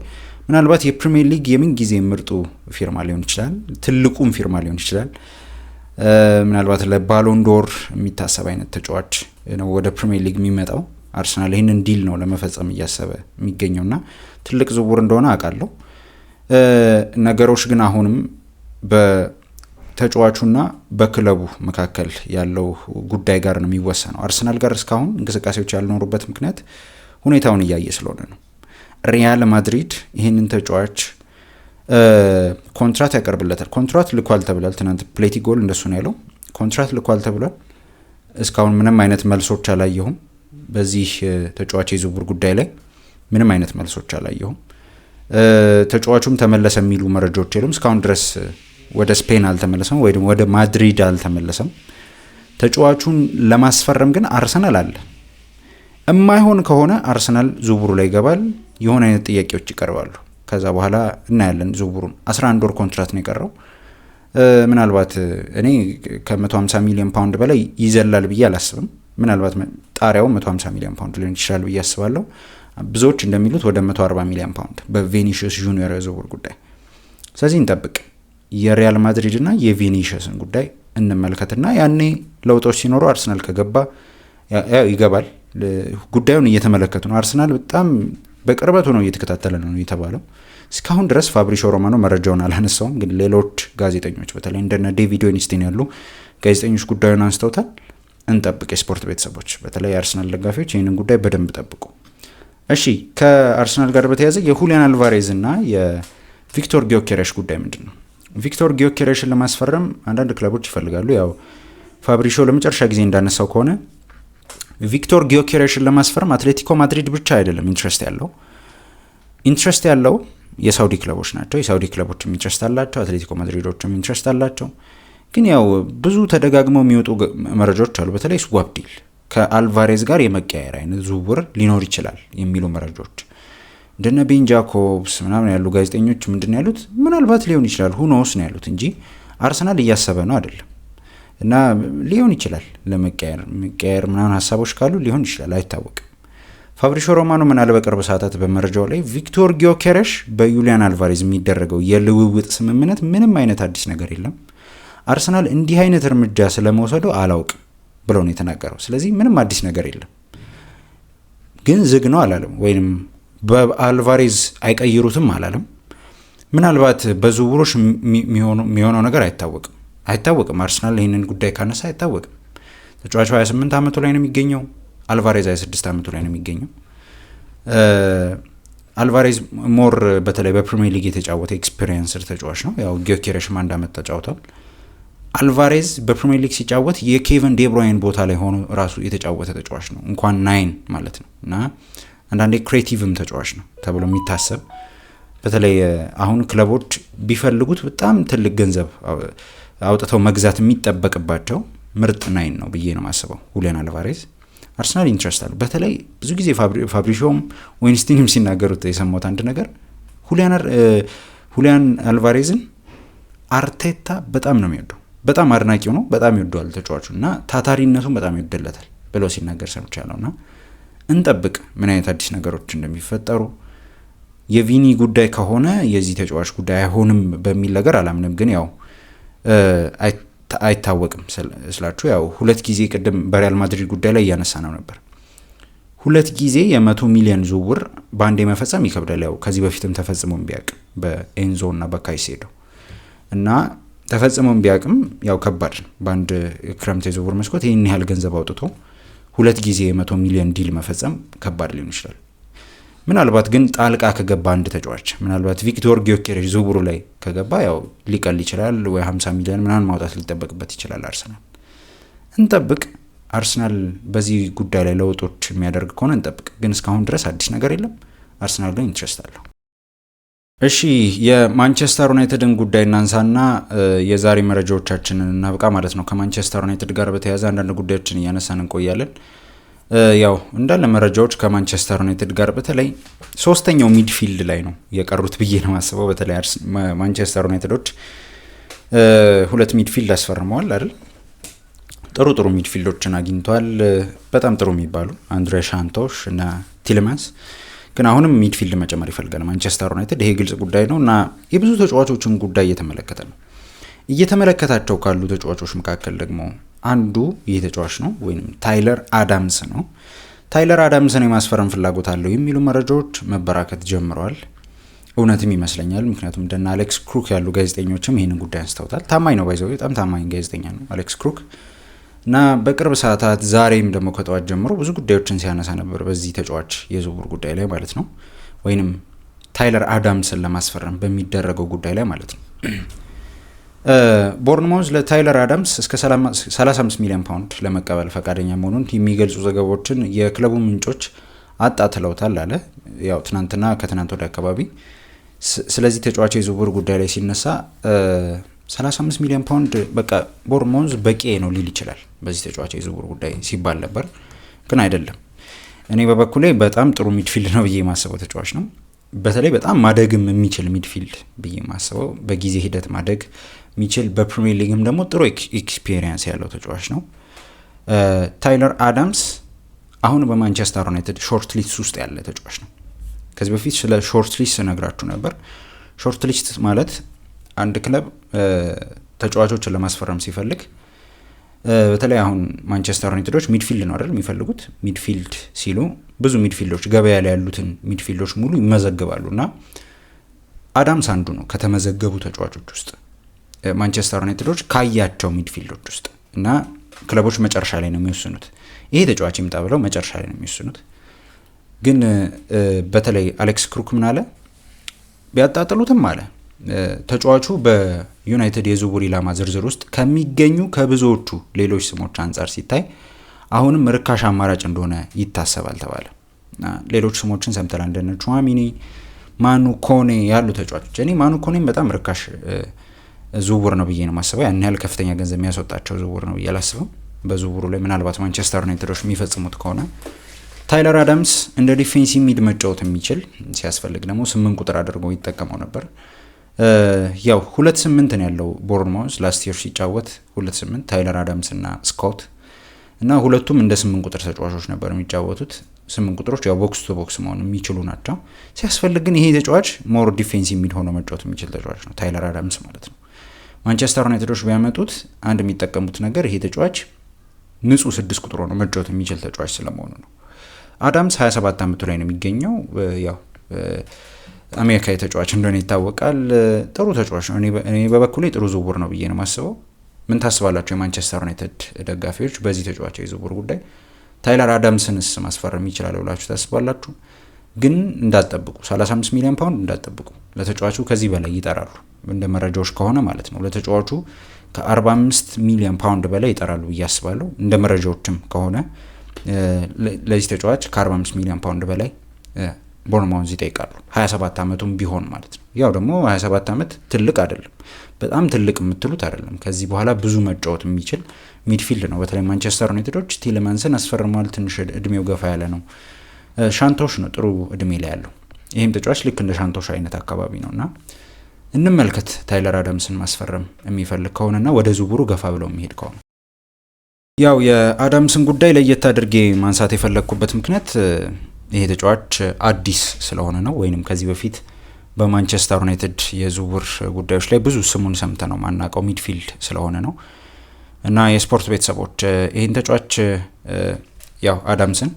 ምናልባት የፕሪሚየር ሊግ የምን ጊዜ ምርጡ ፊርማ ሊሆን ይችላል፣ ትልቁም ፊርማ ሊሆን ይችላል። ምናልባት ለባሎን ዶር የሚታሰብ አይነት ተጫዋች ነው ወደ ፕሪሚየር ሊግ የሚመጣው። አርሰናል ይህንን ዲል ነው ለመፈጸም እያሰበ የሚገኘውና ትልቅ ዝውውር እንደሆነ አውቃለሁ። ነገሮች ግን አሁንም በተጫዋቹና በክለቡ መካከል ያለው ጉዳይ ጋር ነው የሚወሰነው። አርሰናል ጋር እስካሁን እንቅስቃሴዎች ያልኖሩበት ምክንያት ሁኔታውን እያየ ስለሆነ ነው። ሪያል ማድሪድ ይህንን ተጫዋች ኮንትራት ያቀርብለታል። ኮንትራት ልኳል ተብሏል። ትናንት ፕሌቲ ጎል እንደሱ ነው ያለው። ኮንትራት ልኳል ተብሏል። እስካሁን ምንም አይነት መልሶች አላየሁም። በዚህ ተጫዋች የዝውውር ጉዳይ ላይ ምንም አይነት መልሶች አላየሁም። ተጫዋቹም ተመለሰ የሚሉ መረጃዎች የሉም። እስካሁን ድረስ ወደ ስፔን አልተመለሰም ወይ ወደ ማድሪድ አልተመለሰም። ተጫዋቹን ለማስፈረም ግን አርሰናል አለ። እማይሆን ከሆነ አርሰናል ዝውውሩ ላይ ይገባል። የሆነ አይነት ጥያቄዎች ይቀርባሉ። ከዛ በኋላ እናያለን ዝውውሩን። 11 ወር ኮንትራት ነው የቀረው። ምናልባት እኔ ከ150 ሚሊዮን ፓውንድ በላይ ይዘላል ብዬ አላስብም። ምናልባት ጣሪያው 150 ሚሊዮን ፓውንድ ሊሆን ይችላል ብዬ አስባለሁ። ብዙዎች እንደሚሉት ወደ 140 ሚሊዮን ፓውንድ በቪኒሲየስ ጁኒየር የዝውውር ጉዳይ። ስለዚህ እንጠብቅ። የሪያል ማድሪድ እና የቪኒሲየስን ጉዳይ እንመልከትና ያኔ ለውጦች ሲኖሩ አርሰናል ከገባ ይገባል። ጉዳዩን እየተመለከቱ ነው። አርሰናል በጣም በቅርበቱ ነው እየተከታተለ ነው የተባለው። እስካሁን ድረስ ፋብሪዚዮ ሮማኖ መረጃውን አላነሳውም፣ ግን ሌሎች ጋዜጠኞች በተለይ እንደነ ዴቪድ ዌኒስቲን ያሉ ጋዜጠኞች ጉዳዩን አንስተውታል። እንጠብቅ። የስፖርት ቤተሰቦች በተለይ የአርሰናል ደጋፊዎች ይህንን ጉዳይ በደንብ ጠብቁ። እሺ፣ ከአርሰናል ጋር በተያያዘ የሁሊያን አልቫሬዝ እና የቪክቶር ጊዮኬሬሽ ጉዳይ ምንድን ነው? ቪክቶር ጊዮኬሬሽን ለማስፈረም አንዳንድ ክለቦች ይፈልጋሉ። ያው ፋብሪዚዮ ለመጨረሻ ጊዜ እንዳነሳው ከሆነ ቪክቶር ጊዮኬሬሽን ለማስፈረም አትሌቲኮ ማድሪድ ብቻ አይደለም ኢንትረስት ያለው የሳውዲ ክለቦች ናቸው። የሳውዲ ክለቦችም ኢንትረስት አላቸው፣ አትሌቲኮ ማድሪዶችም ኢንትረስት አላቸው። ግን ያው ብዙ ተደጋግመው የሚወጡ መረጃዎች አሉ። በተለይ ስዋፕ ዲል ከአልቫሬዝ ጋር የመቀያየር አይነት ዝውውር ሊኖር ይችላል የሚሉ መረጃዎች እንደነ ቤን ጃኮብስ ምናምን ያሉ ጋዜጠኞች ምንድን ያሉት ምናልባት ሊሆን ይችላል ሁኖስ ነው ያሉት እንጂ አርሰናል እያሰበ ነው አይደለም። እና ሊሆን ይችላል ለመቀያየር ምናምን ሀሳቦች ካሉ ሊሆን ይችላል፣ አይታወቅም። ፋብሪዚዮ ሮማኖ ምናል በቅርብ ሰዓታት በመረጃው ላይ ቪክቶር ጊዮኬሬሽ በዩሊያን አልቫሬዝ የሚደረገው የልውውጥ ስምምነት ምንም አይነት አዲስ ነገር የለም፣ አርሰናል እንዲህ አይነት እርምጃ ስለመውሰዱ አላውቅም ብለው ነው የተናገረው። ስለዚህ ምንም አዲስ ነገር የለም፣ ግን ዝግ ነው አላለም፣ ወይም በአልቫሬዝ አይቀይሩትም አላለም። ምናልባት በዝውውሮች የሚሆነው ነገር አይታወቅም። አርሰናል ይህንን ጉዳይ ካነሳ አይታወቅም። ተጫዋቹ 28 ዓመቱ ላይ ነው የሚገኘው። አልቫሬዝ 26 ዓመቱ ላይ ነው የሚገኘው። አልቫሬዝ ሞር በተለይ በፕሪሚየር ሊግ የተጫወተ ኤክስፔሪየንስድ ተጫዋች ነው። ያው ጊዮኬሬሽም 1 ዓመት ተጫውቷል። አልቫሬዝ በፕሪሚየር ሊግ ሲጫወት የኬቨን ዴብሮይን ቦታ ላይ ሆኖ ራሱ የተጫወተ ተጫዋች ነው፣ እንኳን 9 ማለት ነው። እና አንዳንዴ ክሬቲቭም ተጫዋች ነው ተብሎ የሚታሰብ በተለይ አሁን ክለቦች ቢፈልጉት በጣም ትልቅ ገንዘብ አውጥተው መግዛት የሚጠበቅባቸው ምርጥ 9 ነው ብዬ ነው የማስበው ሁሊያን አልቫሬዝ። አርሰናል ኢንትረስት አለው። በተለይ ብዙ ጊዜ ፋብሪዚዮም ዌንስቲንም ሲናገሩት የሰማሁት አንድ ነገር ሁሊያን አልቫሬዝን አርቴታ በጣም ነው የሚወደው፣ በጣም አድናቂው ነው፣ በጣም ይወደዋል ተጫዋቹ እና ታታሪነቱን በጣም ይወደለታል ብለው ሲናገር ሰምቻለሁ። እና እንጠብቅ ምን አይነት አዲስ ነገሮች እንደሚፈጠሩ። የቪኒ ጉዳይ ከሆነ የዚህ ተጫዋች ጉዳይ አይሆንም በሚል ነገር አላምንም፣ ግን ያው አይታወቅም ስላችሁ ያው 2 ጊዜ ቅድም በሪያል ማድሪድ ጉዳይ ላይ እያነሳ ነው ነበር። 2 ጊዜ የ100 ሚሊዮን ዝውውር በአንዴ መፈጸም ይከብዳል። ያው ከዚህ በፊትም ተፈጽሞም ቢያውቅ በኤንዞ እና በካይሴዶ እና ተፈጽሞም ቢያውቅም ያው ከባድ ነው። በአንድ ክረምት የዝውውር መስኮት ይህን ያህል ገንዘብ አውጥቶ 2 ጊዜ የ100 ሚሊዮን ዲል መፈጸም ከባድ ሊሆን ይችላል። ምናልባት ግን ጣልቃ ከገባ አንድ ተጫዋች ምናልባት ቪክቶር ጊዮኬሬሽ ዝውውሩ ላይ ከገባ ያው ሊቀል ይችላል፣ ወይ 50 ሚሊዮን ምናምን ማውጣት ሊጠበቅበት ይችላል። አርሰናል እንጠብቅ። አርሰናል በዚህ ጉዳይ ላይ ለውጦች የሚያደርግ ከሆነ እንጠብቅ። ግን እስካሁን ድረስ አዲስ ነገር የለም። አርሰናል ግን ኢንትረስት አለው። እሺ፣ የማንቸስተር ዩናይትድን ጉዳይ እናንሳና የዛሬ መረጃዎቻችንን እናብቃ ማለት ነው። ከማንቸስተር ዩናይትድ ጋር በተያያዘ አንዳንድ ጉዳዮችን እያነሳን እንቆያለን። ያው እንዳለ መረጃዎች ከማንቸስተር ዩናይትድ ጋር በተለይ ሶስተኛው ሚድፊልድ ላይ ነው የቀሩት ብዬ ነው ማስበው። በተለይ ማንቸስተር ዩናይትዶች ሁለት ሚድፊልድ አስፈርመዋል አይደል? ጥሩ ሚድፊልዶችን አግኝቷል። በጣም ጥሩ የሚባሉ አንድሬ ሳንቶሽ እና ቲለማንስ። ግን አሁንም ሚድፊልድ መጨመር ይፈልጋል ማንቸስተር ዩናይትድ። ይሄ ግልጽ ጉዳይ ነው እና የብዙ ተጫዋቾችን ጉዳይ እየተመለከተ ነው። እየተመለከታቸው ካሉ ተጫዋቾች መካከል ደግሞ አንዱ ይህ ተጫዋች ነው ወይም ታይለር አዳምስ ነው። ታይለር አዳምስን የማስፈረም ፍላጎት አለው የሚሉ መረጃዎች መበራከት ጀምረዋል። እውነትም ይመስለኛል። ምክንያቱም እንደና አሌክስ ክሩክ ያሉ ጋዜጠኞችም ይህንን ጉዳይ አንስተውታል። ታማኝ ነው፣ ባይዘው በጣም ታማኝ ጋዜጠኛ ነው አሌክስ ክሩክ እና በቅርብ ሰዓታት ዛሬም ደግሞ ከጠዋት ጀምሮ ብዙ ጉዳዮችን ሲያነሳ ነበር በዚህ ተጫዋች የዝውውር ጉዳይ ላይ ማለት ነው። ወይንም ታይለር አዳምስን ለማስፈረም በሚደረገው ጉዳይ ላይ ማለት ነው። ቦርንማውዝ ለታይለር አዳምስ እስከ 35 ሚሊዮን ፓውንድ ለመቀበል ፈቃደኛ መሆኑን የሚገልጹ ዘገባዎችን የክለቡ ምንጮች አጣጥለውታል አለ። ያው ትናንትና ከትናንት ወደ አካባቢ ስለዚህ ተጫዋች የዝውውር ጉዳይ ላይ ሲነሳ 35 ሚሊዮን ፓውንድ በቃ ቦርንማውዝ በቂ ነው ሊል ይችላል በዚህ ተጫዋች የዝውውር ጉዳይ ሲባል ነበር። ግን አይደለም። እኔ በበኩሌ በጣም ጥሩ ሚድፊልድ ነው ብዬ የማስበው ተጫዋች ነው። በተለይ በጣም ማደግም የሚችል ሚድፊልድ ብዬ የማስበው በጊዜ ሂደት ማደግ የሚችል በፕሪሚየር ሊግም ደግሞ ጥሩ ኤክስፒሪየንስ ያለው ተጫዋች ነው። ታይለር አዳምስ አሁን በማንቸስተር ዩናይትድ ሾርት ሊስት ውስጥ ያለ ተጫዋች ነው። ከዚህ በፊት ስለ ሾርት ሊስት ነግራችሁ ነበር። ሾርት ሊስት ማለት አንድ ክለብ ተጫዋቾችን ለማስፈረም ሲፈልግ በተለይ አሁን ማንቸስተር ዩናይትዶች ሚድፊልድ ነው አይደል የሚፈልጉት። ሚድፊልድ ሲሉ ብዙ ሚድፊልዶች ገበያ ላይ ያሉትን ሚድፊልዶች ሙሉ ይመዘግባሉ እና አዳምስ አንዱ ነው ከተመዘገቡ ተጫዋቾች ውስጥ ማንቸስተር ዩናይትዶች ካያቸው ሚድፊልዶች ውስጥ እና ክለቦች መጨረሻ ላይ ነው የሚወስኑት። ይሄ ተጫዋች ይምጣ ብለው መጨረሻ ላይ ነው የሚወስኑት። ግን በተለይ አሌክስ ክሩክ ምን አለ? ቢያጣጥሉትም አለ ተጫዋቹ በዩናይትድ የዝውውር ኢላማ ዝርዝር ውስጥ ከሚገኙ ከብዙዎቹ ሌሎች ስሞች አንጻር ሲታይ አሁንም ርካሽ አማራጭ እንደሆነ ይታሰባል ተባለ። ሌሎች ስሞችን ሰምተናል እንደነ ቹዋሚኒ፣ ማኑ ኮኔ ያሉ ተጫዋቾች። እኔ ማኑ ኮኔም በጣም ርካሽ ዝውውር ነው ብዬ ነው ማስበው። ያን ያህል ከፍተኛ ገንዘብ የሚያስወጣቸው ዝውውር ነው ብዬ አላስብም። በዝውውሩ ላይ ምናልባት ማንቸስተር ዩናይትዶች የሚፈጽሙት ከሆነ ታይለር አዳምስ እንደ ዲፌንሲቭ ሚድ መጫወት የሚችል ሲያስፈልግ ደግሞ 8 ቁጥር አድርገው ይጠቀመው ነበር። ያው 2-8 ነው ያለው ቦርንማውዝ ላስት ይር ሲጫወት 2-8 ታይለር አዳምስ እና ስኮት እና ሁለቱም እንደ 8 ቁጥር ተጫዋቾች ነበር የሚጫወቱት። 8 ቁጥሮች ያው ቦክስ ቱ ቦክስ መሆን የሚችሉ ናቸው። ሲያስፈልግ ግን ይሄ ተጫዋች ሞር ዲፌንሲቭ ሚድ ሆኖ መጫወት የሚችል ተጫዋች ነው ታይለር አዳምስ ማለት ነው። ማንቸስተር ዩናይትዶች ቢያመጡት አንድ የሚጠቀሙት ነገር ይሄ ተጫዋች ንጹህ 6 ቁጥር ሆኖ መጫወት የሚችል ተጫዋች ስለመሆኑ ነው። አዳምስ 27 ዓመቱ ላይ ነው የሚገኘው። ያው አሜሪካዊ ተጫዋች እንደሆነ ይታወቃል። ጥሩ ተጫዋች ነው። እኔ በበኩሌ ጥሩ ዝውውር ነው ብዬ ነው የማስበው። ምን ታስባላችሁ የማንቸስተር ዩናይትድ ደጋፊዎች በዚህ ተጫዋች የዝውውር ጉዳይ? ታይለር አዳምስንስ ማስፈረም ይችላል ብላችሁ ታስባላችሁ? ግን እንዳትጠብቁ 35 ሚሊዮን ፓውንድ እንዳትጠብቁ። ለተጫዋቹ ከዚህ በላይ ይጠራሉ እንደ መረጃዎች ከሆነ ማለት ነው። ለተጫዋቹ ከ45 ሚሊዮን ፓውንድ በላይ ይጠራሉ ብዬ አስባለሁ። እንደ መረጃዎችም ከሆነ ለዚህ ተጫዋች ከ45 ሚሊዮን ፓውንድ በላይ ቦርንማውዝ ይጠይቃሉ። 27 ዓመቱም ቢሆን ማለት ነው። ያው ደግሞ 27 ዓመት ትልቅ አይደለም፣ በጣም ትልቅ የምትሉት አይደለም። ከዚህ በኋላ ብዙ መጫወት የሚችል ሚድፊልድ ነው። በተለይ ማንቸስተር ዩናይትዶች ቲለማንስን አስፈርመዋል። ትንሽ እድሜው ገፋ ያለ ነው። ሻንቶሽ ነው ጥሩ እድሜ ላይ ያለው። ይህም ተጫዋች ልክ እንደ ሻንቶሽ አይነት አካባቢ ነው እና እንመልከት ታይለር አዳምስን ማስፈረም የሚፈልግ ከሆነና ወደ ዝውውሩ ገፋ ብለው የሚሄድ ከሆነ። ያው የአዳምስን ጉዳይ ለየት አድርጌ ማንሳት የፈለግኩበት ምክንያት ይሄ ተጫዋች አዲስ ስለሆነ ነው። ወይንም ከዚህ በፊት በማንቸስተር ዩናይትድ የዝውውር ጉዳዮች ላይ ብዙ ስሙን ሰምተ ነው ማናውቀው ሚድፊልድ ስለሆነ ነው እና የስፖርት ቤተሰቦች ይህን ተጫዋች ያው አዳምስን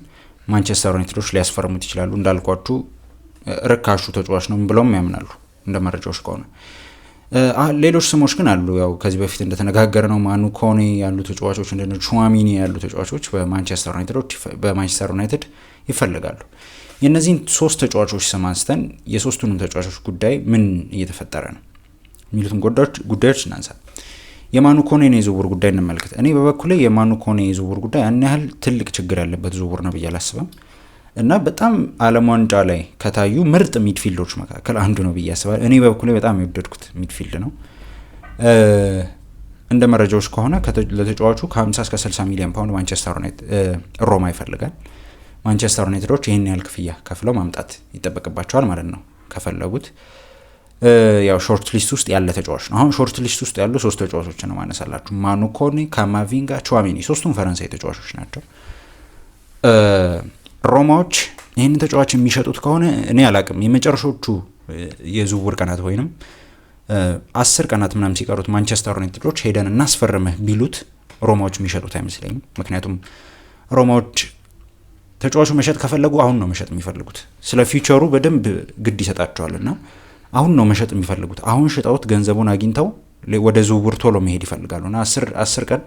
ማንቸስተር ዩናይትዶች ሊያስፈርሙት ይችላሉ። እንዳልኳችሁ ርካሹ ተጫዋች ነው ብለውም ያምናሉ እንደ መረጃዎች ከሆነ። ሌሎች ስሞች ግን አሉ። ያው ከዚህ በፊት እንደተነጋገረ ነው ማኑ ኮኔ ያሉ ተጫዋቾች እንደነ ቹዋሚኒ ያሉ ተጫዋቾች በማንቸስተር ዩናይትድ ይፈልጋሉ። የእነዚህን 3 ተጫዋቾች ስም አንስተን የሶስቱንም ተጫዋቾች ጉዳይ ምን እየተፈጠረ ነው የሚሉትን ጉዳዮች እናንሳ። የማኑ ኮኔን የዝውውር ጉዳይ እንመልከት። እኔ በበኩሌ የማኑ ኮኔ የዝውውር ጉዳይ ያን ያህል ትልቅ ችግር ያለበት ዝውውር ነው ብዬ አላስብም እና በጣም ዓለም ዋንጫ ላይ ከታዩ ምርጥ ሚድፊልዶች መካከል አንዱ ነው ብዬ አስባለሁ። እኔ በበኩሌ በጣም የወደድኩት ሚድፊልድ ነው። እንደ መረጃዎች ከሆነ ለተጫዋቹ ከ50 እስከ 60 ሚሊዮን ፓውንድ ማንቸስተር ዩናይትድ ሮማ ይፈልጋል። ማንቸስተር ዩናይትዶች ይህን ያህል ክፍያ ከፍለው ማምጣት ይጠበቅባቸዋል ማለት ነው ከፈለጉት። ያው ሾርት ሊስት ውስጥ ያለ ተጫዋች ነው። አሁን ሾርት ሊስት ውስጥ ያሉ 3 ተጫዋቾች ነው ማነሳላችሁ። ማኑ ኮኔ፣ ካማቪንጋ፣ ቹዋሚኒ 3ቱም ፈረንሳይ ተጫዋቾች ናቸው። ሮማዎች ይህን ተጫዋች የሚሸጡት ከሆነ እኔ አላቅም የመጨረሻዎቹ የዝውውር ቀናት ወይንም 10 ቀናት ምናምን ሲቀሩት ማንቸስተር ዩናይትዶች ሄደን እናስፈርምህ ቢሉት ሮማዎች የሚሸጡት አይመስለኝም። ምክንያቱም ሮማዎች ተጫዋቹ መሸጥ ከፈለጉ አሁን ነው መሸጥ የሚፈልጉት። ስለ ፊውቸሩ በደንብ ግድ ይሰጣቸዋልና አሁን ነው መሸጥ የሚፈልጉት። አሁን ሽጠውት ገንዘቡን አግኝተው ወደ ዝውውር ቶሎ መሄድ ይፈልጋሉና 10 ቀን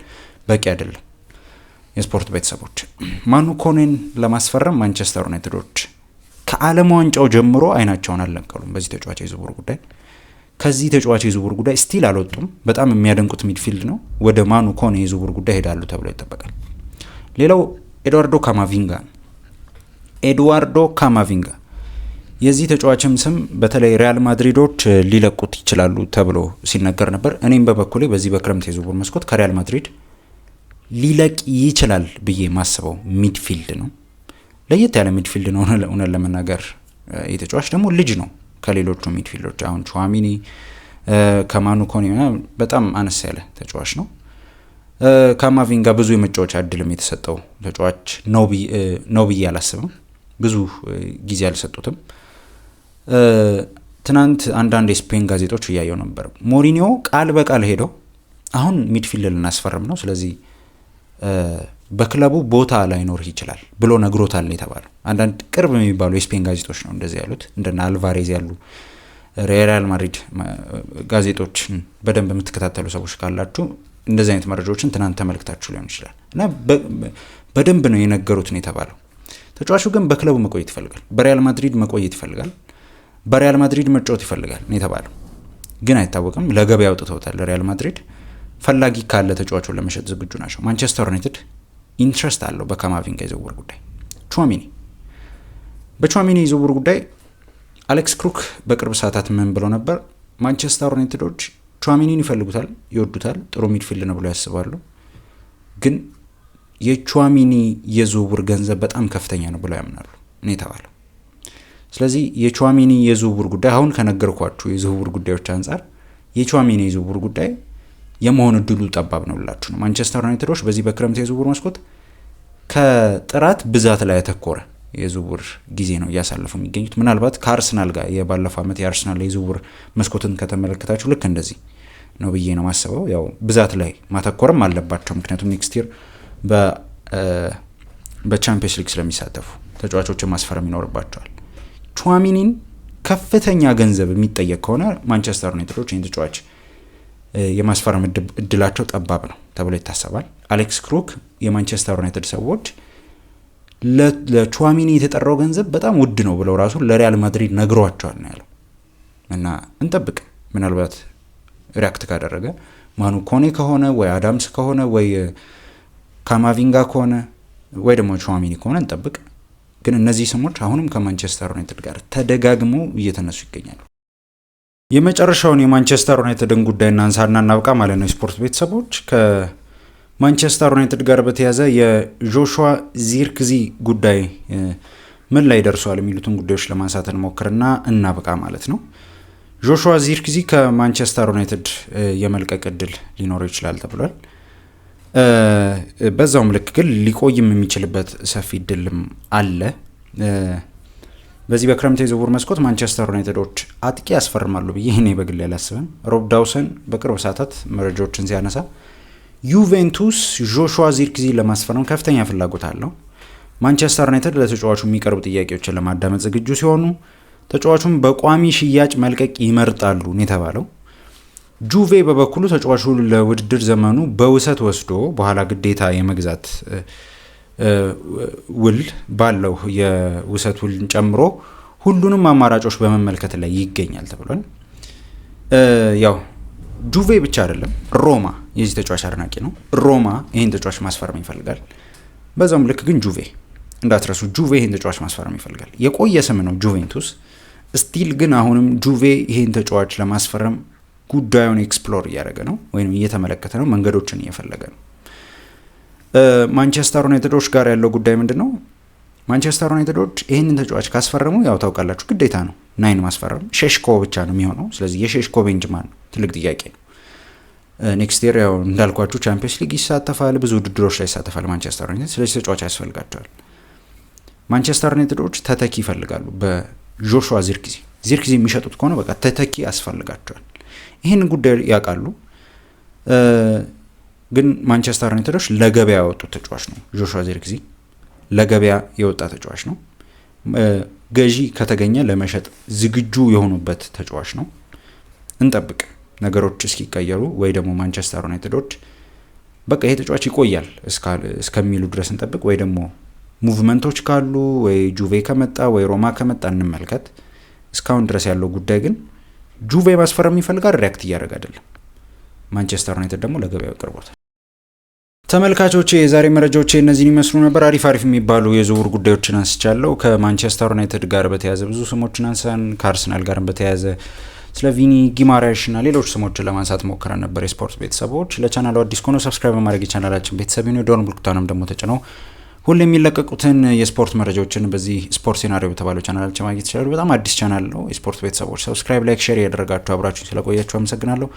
በቂ አይደለም። የስፖርት ቤተሰቦች ማኑ ኮኔን ለማስፈረም ማንቸስተር ዩናይትዶች ከዓለም ዋንጫው ጀምሮ አይናቸውን አልለቀሉም በዚህ ተጫዋች የዝውውር ጉዳይ። ከዚህ ተጫዋች የዝውውር ጉዳይ ስቲል አልወጡም። በጣም የሚያደንቁት ሚድፊልድ ነው። ወደ ማኑ ኮኔ የዝውውር ጉዳይ ሄዳሉ ተብሎ ይጠበቃል። ሌላው ኤድዋርዶ ካማቪንጋ የዚህ ተጫዋችም ስም በተለይ ሪያል ማድሪዶች ሊለቁት ይችላሉ ተብሎ ሲነገር ነበር። እኔም በበኩሌ በዚህ በክረምት የዝውውር መስኮት ከሪያል ማድሪድ ሊለቅ ይችላል ብዬ ማስበው ሚድፊልድ ነው። ለየት ያለ ሚድፊልድ ነው እውነት ለመናገር። የተጫዋች ደግሞ ልጅ ነው ከሌሎቹ ሚድፊልዶች። አሁን ቹዋሚኒ ከማኑ ኮኔ በጣም አነስ ያለ ተጫዋች ነው። ካማቪንጋ ብዙ የመጫወቻ እድልም የተሰጠው ተጫዋች ነው ብዬ አላስብም። ብዙ ጊዜ አልሰጡትም። ትናንት አንዳንድ የስፔን ጋዜጦች እያየው ነበር። ሞሪኒዮ ቃል በቃል ሄደው አሁን ሚድፊልድ ልናስፈርም ነው፣ ስለዚህ በክለቡ ቦታ ላይኖርህ ይችላል ብሎ ነግሮታል ነው የተባለው። አንዳንድ ቅርብ የሚባሉ የስፔን ጋዜጦች ነው እንደዚህ ያሉት። እንደና አልቫሬዝ ያሉ ሪያል ማድሪድ ጋዜጦችን በደንብ የምትከታተሉ ሰዎች ካላችሁ እንደዚህ አይነት መረጃዎችን ትናንት ተመልክታችሁ ሊሆን ይችላል እና በደንብ ነው የነገሩት ነው የተባለው። ተጫዋቹ ግን በክለቡ መቆየት ይፈልጋል፣ በሪያል ማድሪድ መቆየት ይፈልጋል፣ በሪያል ማድሪድ መጫወት ይፈልጋል ነው የተባለው። ግን አይታወቅም። ለገበያ አውጥተውታል። ለሪያል ማድሪድ ፈላጊ ካለ ተጫዋቹን ለመሸጥ ዝግጁ ናቸው። ማንቸስተር ዩናይትድ ኢንትረስት አለው በካማቪንጋ የዝውውር ጉዳይ። በቹዋሚኒ የዝውውር ጉዳይ አሌክስ ክሩክ በቅርብ ሰዓታት ምን ብለው ነበር? ማንቸስተር ዩናይትዶች ቹዋሚኒን ይፈልጉታል፣ ይወዱታል፣ ጥሩ ሚድፊልድ ነው ብለው ያስባሉ። ግን የቹዋሚኒ የዝውውር ገንዘብ በጣም ከፍተኛ ነው ብለው ያምናሉ ነው የተባለው። ስለዚህ የቹዋሚኒ የዝውውር ጉዳይ አሁን ከነገርኳችሁ የዝውውር ጉዳዮች አንጻር የቹዋሚኒ የዝውውር ጉዳይ የመሆን እድሉ ጠባብ ነው ብላችሁ ነው። ማንቸስተር ዩናይትዶች በዚህ በክረምት የዝውውር መስኮት ከጥራት ብዛት ላይ ያተኮረ የዝውውር ጊዜ ነው እያሳለፉ የሚገኙት። ምናልባት ከአርሰናል ጋር የባለፈው ዓመት የአርሰናል የዝውውር መስኮትን ከተመለከታችሁ ልክ እንደዚህ ነው ብዬ ነው ማስበው። ያው ብዛት ላይ ማተኮርም አለባቸው፣ ምክንያቱም ኔክስት ይር በቻምፒየንስ ሊግ ስለሚሳተፉ ተጫዋቾችን ማስፈረም ይኖርባቸዋል። ቹዋሚኒን ከፍተኛ ገንዘብ የሚጠየቅ ከሆነ ማንቸስተር ዩናይትዶች ይህን ተጫዋች የማስፈረም እድላቸው ጠባብ ነው ተብሎ ይታሰባል። አሌክስ ክሩክ የማንቸስተር ዩናይትድ ሰዎች ለቹዋሚኒ የተጠራው ገንዘብ በጣም ውድ ነው ብለው ራሱ ለሪያል ማድሪድ ነግሯቸዋል ነው ያለው። እና እንጠብቅ፣ ምናልባት ሪያክት ካደረገ ማኑ ኮኔ ከሆነ ወይ አዳምስ ከሆነ ወይ ካማቪንጋ ከሆነ ወይ ደግሞ ቹዋሚኒ ከሆነ እንጠብቅ። ግን እነዚህ ስሞች አሁንም ከማንቸስተር ዩናይትድ ጋር ተደጋግመው እየተነሱ ይገኛሉ። የመጨረሻውን የማንቸስተር ዩናይትድን ጉዳይ እናንሳና እናብቃ ማለት ነው። የስፖርት ቤተሰቦች ከማንቸስተር ዩናይትድ ጋር በተያዘ የጆሹዋ ዚርክዚ ጉዳይ ምን ላይ ደርሷል የሚሉትን ጉዳዮች ለማንሳት እንሞክርና እናብቃ ማለት ነው። ጆሹዋ ዚርክዚ ከማንቸስተር ዩናይትድ የመልቀቅ እድል ሊኖረው ይችላል ተብሏል። በዛውም ልክ ግን ሊቆይም የሚችልበት ሰፊ እድልም አለ። በዚህ በክረምት የዝውውር መስኮት ማንቸስተር ዩናይትዶች አጥቂ ያስፈርማሉ ብዬ እኔ በግሌ አላስብም። ሮብ ዳውሰን በቅርብ ሰዓታት መረጃዎችን ሲያነሳ ዩቬንቱስ ጆሹዋ ዚርክዚ ለማስፈረም ከፍተኛ ፍላጎት አለው። ማንቸስተር ዩናይትድ ለተጫዋቹ የሚቀርቡ ጥያቄዎችን ለማዳመጥ ዝግጁ ሲሆኑ ተጫዋቹን በቋሚ ሽያጭ መልቀቅ ይመርጣሉ ነው የተባለው። ጁቬ በበኩሉ ተጫዋቹ ለውድድር ዘመኑ በውሰት ወስዶ በኋላ ግዴታ የመግዛት ውል ባለው የውሰት ውልን ጨምሮ ሁሉንም አማራጮች በመመልከት ላይ ይገኛል ተብሏል። ያው ጁቬ ብቻ አይደለም፣ ሮማ የዚህ ተጫዋች አድናቂ ነው። ሮማ ይህን ተጫዋች ማስፈረም ይፈልጋል። በዛውም ልክ ግን ጁቬ እንዳትረሱ፣ ጁቬ ይህን ተጫዋች ማስፈረም ይፈልጋል። የቆየ ስም ነው ጁቬንቱስ። ስቲል ግን አሁንም ጁቬ ይህን ተጫዋች ለማስፈረም ጉዳዩን ኤክስፕሎር እያደረገ ነው ወይም እየተመለከተ ነው፣ መንገዶችን እየፈለገ ነው። ማንቸስተር ዩናይትዶች ጋር ያለው ጉዳይ ምንድን ነው? ማንቸስተር ዩናይትዶች ይህንን ተጫዋች ካስፈረሙ ያው ታውቃላችሁ ግዴታ ነው ናይን ማስፈረም። ሼሽኮ ብቻ ነው የሚሆነው። ስለዚህ የሼሽኮ ቤንች ማን ነው? ትልቅ ጥያቄ ነው። ኔክስት ይር ያው እንዳልኳችሁ ቻምፒየንስ ሊግ ይሳተፋል፣ ብዙ ውድድሮች ላይ ይሳተፋል ማንቸስተር ዩናይትድ። ስለዚህ ተጫዋች ያስፈልጋቸዋል። ማንቸስተር ዩናይትዶች ተተኪ ይፈልጋሉ በጆሹዋ ዚርክዚ የሚሸጡት ከሆነ በቃ ተተኪ ያስፈልጋቸዋል። ይህንን ጉዳይ ያውቃሉ። ግን ማንቸስተር ዩናይትዶች ለገበያ ያወጡት ተጫዋች ነው ጆሹዋ ዚርክዚ። ለገበያ የወጣ ተጫዋች ነው። ገዢ ከተገኘ ለመሸጥ ዝግጁ የሆኑበት ተጫዋች ነው። እንጠብቅ ነገሮች እስኪቀየሩ፣ ወይ ደግሞ ማንቸስተር ዩናይትዶች በቃ ይሄ ተጫዋች ይቆያል እስከሚሉ ድረስ እንጠብቅ፣ ወይ ደግሞ ሙቭመንቶች ካሉ ወይ ጁቬ ከመጣ ወይ ሮማ ከመጣ እንመልከት። እስካሁን ድረስ ያለው ጉዳይ ግን ጁቬ ማስፈረም ይፈልጋል፣ ሪያክት እያደረገ አይደለም። ማንቸስተር ዩናይትድ ደግሞ ለገበያው አቅርቦታል። ተመልካቾቼ የዛሬ መረጃዎቼ እነዚህን ይመስሉ ነበር። አሪፍ የሚባሉ የዝውውር ጉዳዮችን አንስቻለሁ። ከማንቸስተር ዩናይትድ ጋር በተያያዘ ብዙ ስሞችን አንሳን፣ ከአርሰናል ጋር በተያያዘ ስለ ቪኒ ጊማራሽ እና ሌሎች ስሞችን ለማንሳት ሞክረን ነበር። የስፖርት ቤተሰቦች ለቻናሉ አዲስ ከሆኑ ሰብስክራይብ በማድረግ የቻናላችን ቤተሰብ ነው። ደወል ምልክቱንም ደግሞ ተጭነው ሁሉ የሚለቀቁትን የስፖርት መረጃዎችን በዚህ ስፖርት ሴናሪዮ በተባለው ቻናላችን ማግኘት ይችላሉ። በጣም አዲስ ቻናል ነው። የስፖርት ቤተሰቦች ሰብስክራይብ፣ ላይክ፣ ሼር ያደረጋችሁ አብራችሁ ስለቆያችሁ አመሰግናለሁ።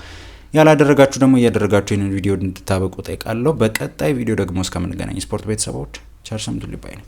ያላደረጋችሁ ደግሞ እያደረጋችሁ ይህንን ቪዲዮ እንድታበቁ ጠይቃለሁ። በቀጣይ ቪዲዮ ደግሞ እስከምንገናኝ ስፖርት ቤተሰቦች ቸር ሰንብቱ።